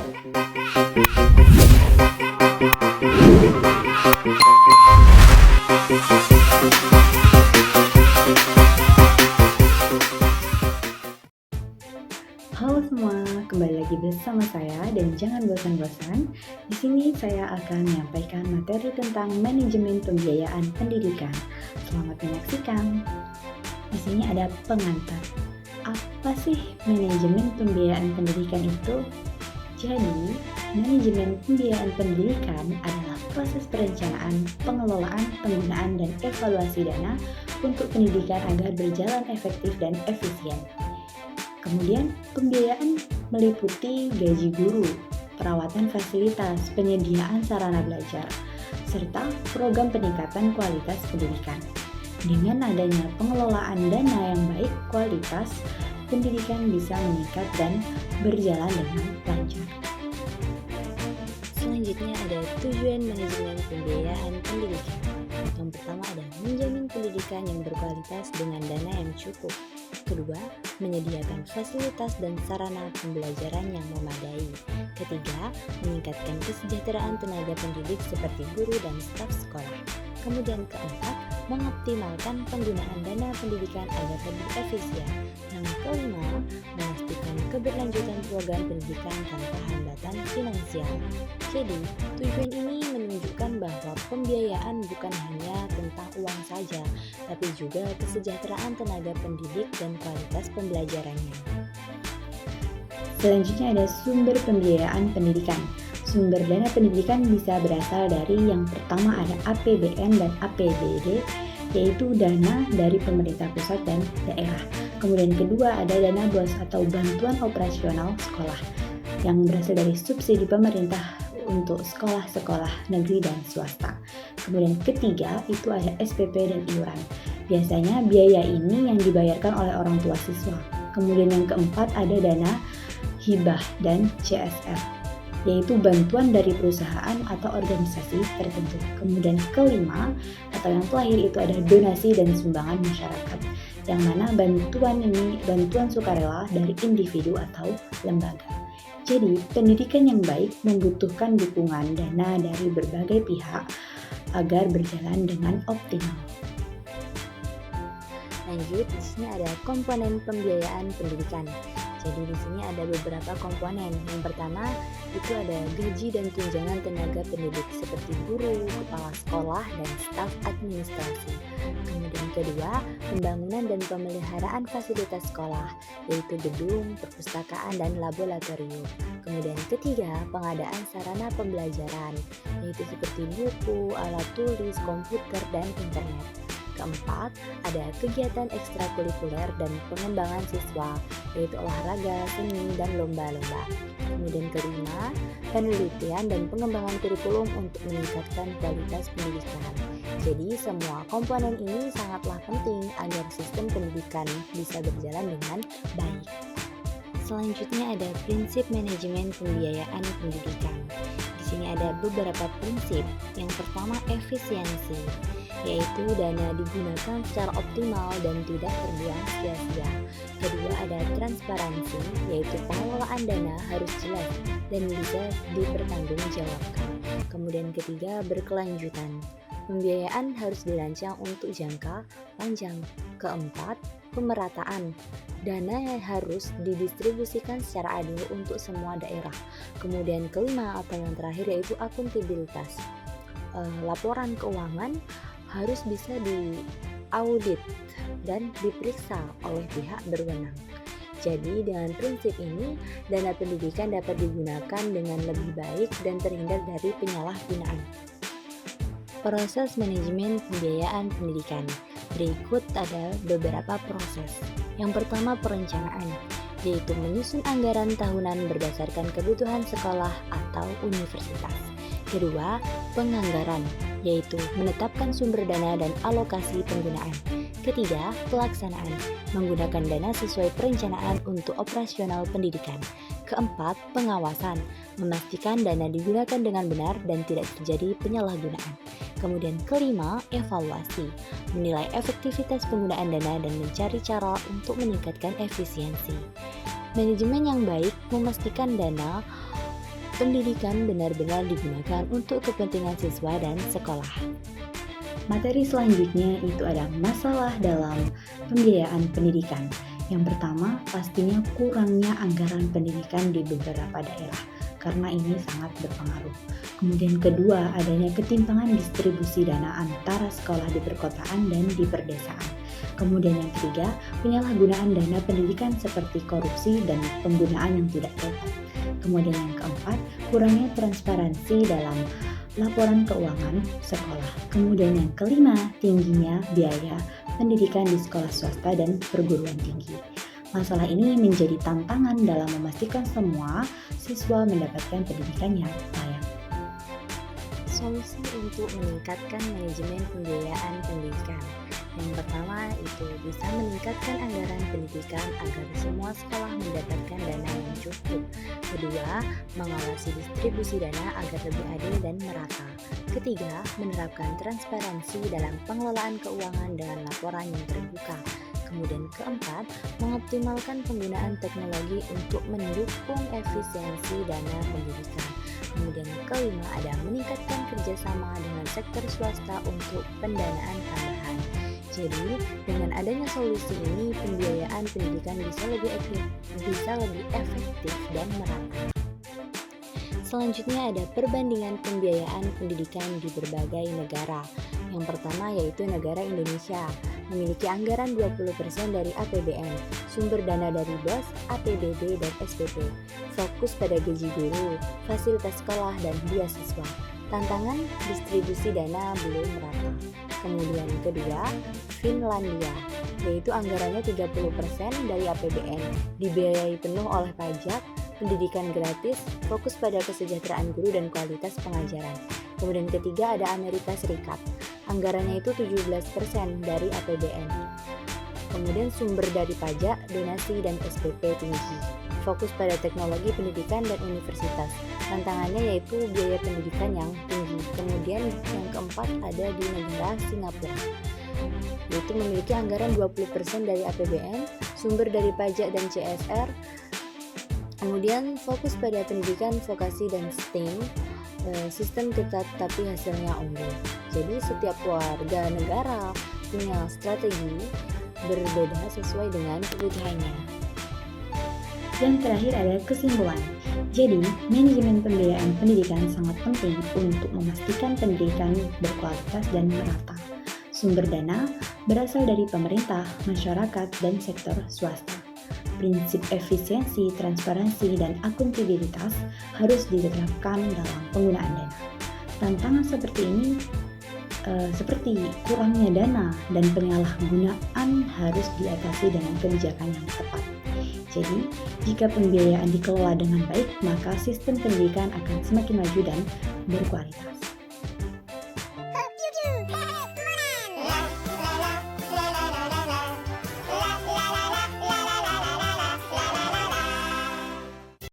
Halo semua, kembali lagi bersama saya dan jangan bosan-bosan. Di sini saya akan menyampaikan materi tentang manajemen pembiayaan pendidikan. Selamat menyaksikan. Di sini ada pengantar. Apa sih manajemen pembiayaan pendidikan itu? Jadi, manajemen pembiayaan pendidikan adalah proses perencanaan, pengelolaan, penggunaan, dan evaluasi dana untuk pendidikan agar berjalan efektif dan efisien. Kemudian, pembiayaan meliputi gaji guru, perawatan fasilitas, penyediaan sarana belajar, serta program peningkatan kualitas pendidikan. Dengan adanya pengelolaan dana yang baik, kualitas pendidikan bisa meningkat dan berjalan dengan lancar. Selanjutnya ada tujuan manajemen pembiayaan pendidikan. Yang pertama ada menjamin pendidikan yang berkualitas dengan dana yang cukup. Kedua, menyediakan fasilitas dan sarana pembelajaran yang memadai. Ketiga, meningkatkan kesejahteraan tenaga pendidik seperti guru dan staf sekolah. Kemudian keempat, mengoptimalkan penggunaan dana pendidikan agar lebih efisien. Yang kelima, memastikan keberlanjutan program pendidikan tanpa hambatan finansial. Jadi, tujuan ini menunjukkan bahwa pembiayaan bukan hanya tentang uang saja, tapi juga kesejahteraan tenaga pendidik dan kualitas pembelajarannya. Selanjutnya ada sumber pembiayaan pendidikan. Sumber dana pendidikan bisa berasal dari yang pertama ada APBN dan APBD, yaitu dana dari pemerintah pusat dan daerah. Kemudian kedua ada dana BOS atau bantuan operasional sekolah yang berasal dari subsidi pemerintah untuk sekolah-sekolah negeri dan swasta. Kemudian ketiga itu ada SPP dan iuran. Biasanya biaya ini yang dibayarkan oleh orang tua siswa. Kemudian yang keempat ada dana hibah dan CSR, yaitu bantuan dari perusahaan atau organisasi tertentu. Kemudian kelima atau yang terakhir itu ada donasi dan sumbangan masyarakat, yang mana bantuan sukarela dari individu atau lembaga. Jadi, pendidikan yang baik membutuhkan dukungan dana dari berbagai pihak agar berjalan dengan optimal. Lanjut, di sini ada komponen pembiayaan pendidikan. Jadi di sini ada beberapa komponen. Yang pertama itu ada gaji dan tunjangan tenaga pendidik seperti guru, kepala sekolah, dan staf administrasi. Kemudian kedua, pembangunan dan pemeliharaan fasilitas sekolah, yaitu gedung, perpustakaan, dan laboratorium. Kemudian ketiga, pengadaan sarana pembelajaran, yaitu seperti buku, alat tulis, komputer, dan internet. Keempat, ada kegiatan ekstrakurikuler dan pengembangan siswa, yaitu olahraga, seni, dan lomba-lomba. Kemudian kelima, penelitian dan pengembangan kurikulum untuk meningkatkan kualitas pendidikan. Jadi semua komponen ini sangatlah penting agar sistem pendidikan bisa berjalan dengan baik. Selanjutnya ada prinsip manajemen pembiayaan pendidikan. Di sini ada beberapa prinsip. Yang pertama efisiensi, yaitu dana digunakan secara optimal dan tidak terbuang sia-sia. Kedua ada transparansi, yaitu pengelolaan dana harus jelas dan bisa dipertanggungjawabkan. Kemudian ketiga berkelanjutan, pembiayaan harus dirancang untuk jangka panjang. Keempat, pemerataan, dana harus didistribusikan secara adil untuk semua daerah. Kemudian kelima atau yang terakhir yaitu akuntabilitas, laporan keuangan harus bisa diaudit dan diperiksa oleh pihak berwenang. Jadi dengan prinsip ini, dana pendidikan dapat digunakan dengan lebih baik dan terhindar dari penyalahgunaan. Proses manajemen pembiayaan pendidikan. Berikut ada beberapa proses. Yang pertama perencanaan, yaitu menyusun anggaran tahunan berdasarkan kebutuhan sekolah atau universitas. Kedua, penganggaran, yaitu menetapkan sumber dana dan alokasi penggunaan. Ketiga, pelaksanaan, menggunakan dana sesuai perencanaan untuk operasional pendidikan. Keempat, pengawasan, memastikan dana digunakan dengan benar dan tidak terjadi penyalahgunaan. Kemudian kelima, evaluasi, menilai efektivitas penggunaan dana dan mencari cara untuk meningkatkan efisiensi. Manajemen yang baik memastikan dana pendidikan benar-benar digunakan untuk kepentingan siswa dan sekolah. Materi selanjutnya itu ada masalah dalam pembiayaan pendidikan. Yang pertama, pastinya kurangnya anggaran pendidikan di beberapa daerah, karena ini sangat berpengaruh. Kemudian kedua, adanya ketimpangan distribusi dana antara sekolah di perkotaan dan di perdesaan. Kemudian yang ketiga, penyalahgunaan dana pendidikan seperti korupsi dan penggunaan yang tidak tepat. Kemudian yang keempat, kurangnya transparansi dalam laporan keuangan sekolah. Kemudian yang kelima, tingginya biaya pendidikan di sekolah swasta dan perguruan tinggi. Masalah ini menjadi tantangan dalam memastikan semua siswa mendapatkan pendidikan yang layak. Solusi untuk meningkatkan manajemen pembiayaan pendidikan. Yang pertama itu bisa meningkatkan anggaran pendidikan agar semua sekolah mendapatkan dana yang cukup. Kedua, mengawasi distribusi dana agar lebih adil dan merata. Ketiga, menerapkan transparansi dalam pengelolaan keuangan dengan laporan yang terbuka. Kemudian keempat, mengoptimalkan penggunaan teknologi untuk mendukung efisiensi dana pendidikan. Kemudian kelima, ada meningkatkan kerjasama dengan sektor swasta untuk pendanaan tambahan. Jadi, dengan adanya solusi ini, pembiayaan pendidikan bisa lebih efektif dan merata. Selanjutnya ada perbandingan pembiayaan pendidikan di berbagai negara. Yang pertama yaitu negara Indonesia, memiliki anggaran 20% dari APBN, sumber dana dari BOS, APBD, dan SPP, fokus pada gaji guru, fasilitas sekolah, dan beasiswa. Tantangan distribusi dana belum merata. Kemudian kedua, Finlandia, yaitu anggarannya 30% dari APBN, dibiayai penuh oleh pajak, pendidikan gratis, fokus pada kesejahteraan guru dan kualitas pengajaran. Kemudian ketiga ada Amerika Serikat, anggarannya itu 17% dari APBN. Kemudian sumber dari pajak, donasi, dan SPP tinggi, fokus pada teknologi pendidikan dan universitas. Tantangannya yaitu biaya pendidikan yang tinggi. Kemudian yang keempat ada di negara Singapura, yaitu memiliki anggaran 20% dari APBN, sumber dari pajak dan CSR. Kemudian fokus pada pendidikan vokasi dan STEM, sistem ketat tapi hasilnya unggul. Jadi setiap warga negara punya strategi berbeda sesuai dengan kebutuhannya. Dan terakhir ada kesimpulan. Jadi, manajemen pembiayaan pendidikan sangat penting untuk memastikan pendidikan berkualitas dan merata. Sumber dana berasal dari pemerintah, masyarakat, dan sektor swasta. Prinsip efisiensi, transparansi, dan akuntabilitas harus diterapkan dalam penggunaan dana. Tantangan seperti ini seperti kurangnya dana dan penyalahgunaan harus diatasi dengan kebijakan yang tepat. Jadi, jika pembiayaan dikelola dengan baik, maka sistem pendidikan akan semakin maju dan berkualitas.